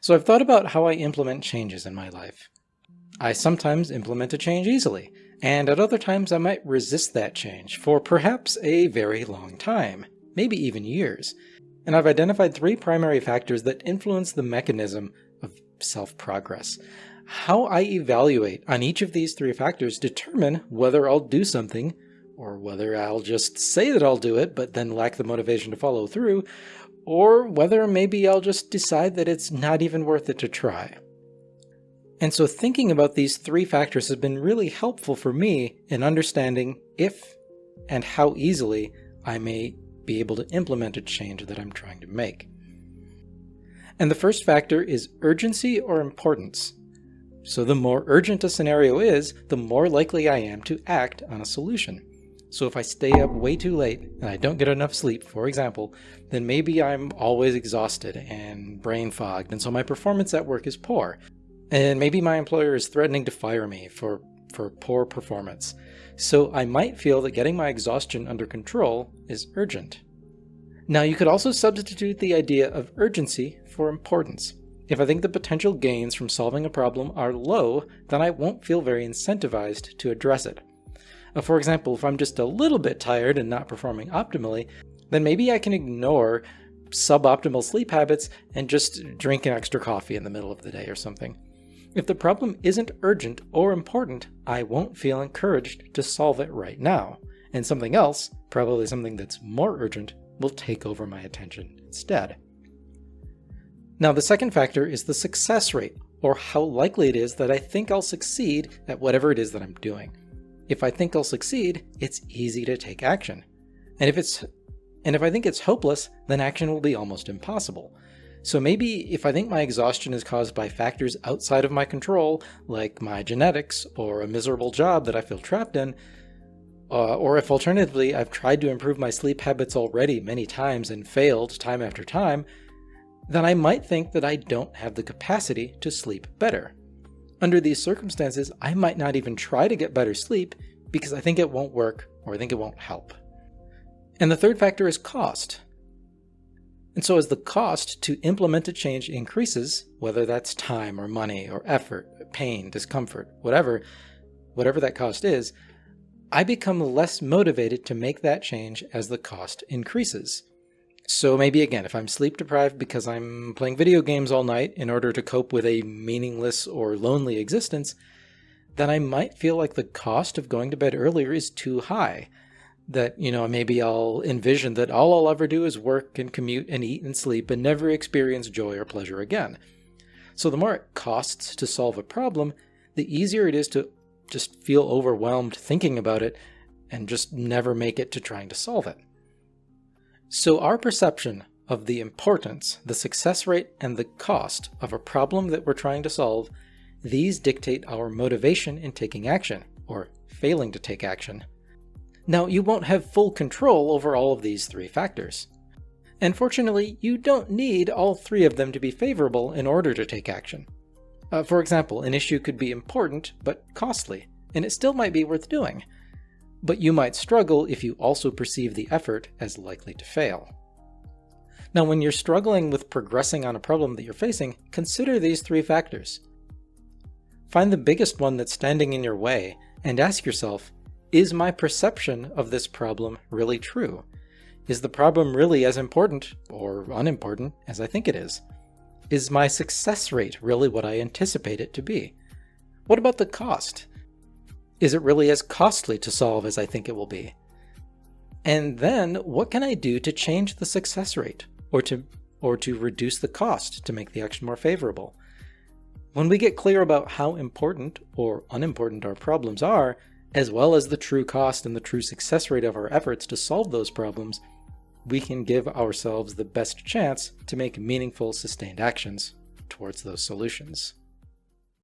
So I've thought about how I implement changes in my life. I sometimes implement a change easily, and at other times I might resist that change for perhaps a very long time, maybe even years. And I've identified three primary factors that influence the mechanism of self-progress. How I evaluate on each of these three factors determine whether I'll do something, or whether I'll just say that I'll do it but then lack the motivation to follow through, or whether maybe I'll just decide that it's not even worth it to try. And so thinking about these three factors has been really helpful for me in understanding if and how easily I may be able to implement a change that I'm trying to make. And the first factor is urgency or importance. So the more urgent a scenario is, the more likely I am to act on a solution. So if I stay up way too late and I don't get enough sleep, for example, then maybe I'm always exhausted and brain fogged, and so my performance at work is poor. And maybe my employer is threatening to fire me for poor performance. So I might feel that getting my exhaustion under control is urgent. Now you could also substitute the idea of urgency for importance. If I think the potential gains from solving a problem are low, then I won't feel very incentivized to address it. For example, if I'm just a little bit tired and not performing optimally, then maybe I can ignore suboptimal sleep habits and just drink an extra coffee in the middle of the day or something. If the problem isn't urgent or important, I won't feel encouraged to solve it right now, and something else, probably something that's more urgent, will take over my attention instead. Now the second factor is the success rate, or how likely it is that I think I'll succeed at whatever it is that I'm doing. If I think I'll succeed, it's easy to take action. And if I think it's hopeless, then action will be almost impossible. So maybe if I think my exhaustion is caused by factors outside of my control, like my genetics or a miserable job that I feel trapped in, or if alternatively I've tried to improve my sleep habits already many times and failed time after time, then I might think that I don't have the capacity to sleep better. Under these circumstances, I might not even try to get better sleep because I think it won't work or I think it won't help. And the third factor is cost. And so as the cost to implement a change increases, whether that's time or money or effort, pain, discomfort, whatever that cost is, I become less motivated to make that change as the cost increases. So maybe again, if I'm sleep deprived because I'm playing video games all night in order to cope with a meaningless or lonely existence, then I might feel like the cost of going to bed earlier is too high. That, maybe I'll envision that all I'll ever do is work and commute and eat and sleep and never experience joy or pleasure again. So the more it costs to solve a problem, the easier it is to just feel overwhelmed thinking about it and just never make it to trying to solve it. So our perception of the importance, the success rate, and the cost of a problem that we're trying to solve, these dictate our motivation in taking action, or failing to take action. Now, you won't have full control over all of these three factors. And fortunately, you don't need all three of them to be favorable in order to take action. For example, an issue could be important but costly, and it still might be worth doing. But you might struggle if you also perceive the effort as likely to fail. Now, when you're struggling with progressing on a problem that you're facing, consider these three factors. Find the biggest one that's standing in your way and ask yourself, is my perception of this problem really true? Is the problem really as important or unimportant as I think it is? Is my success rate really what I anticipate it to be? What about the cost? Is it really as costly to solve as I think it will be? And then, what can I do to change the success rate, or to reduce the cost to make the action more favorable? When we get clear about how important or unimportant our problems are, as well as the true cost and the true success rate of our efforts to solve those problems, we can give ourselves the best chance to make meaningful, sustained actions towards those solutions.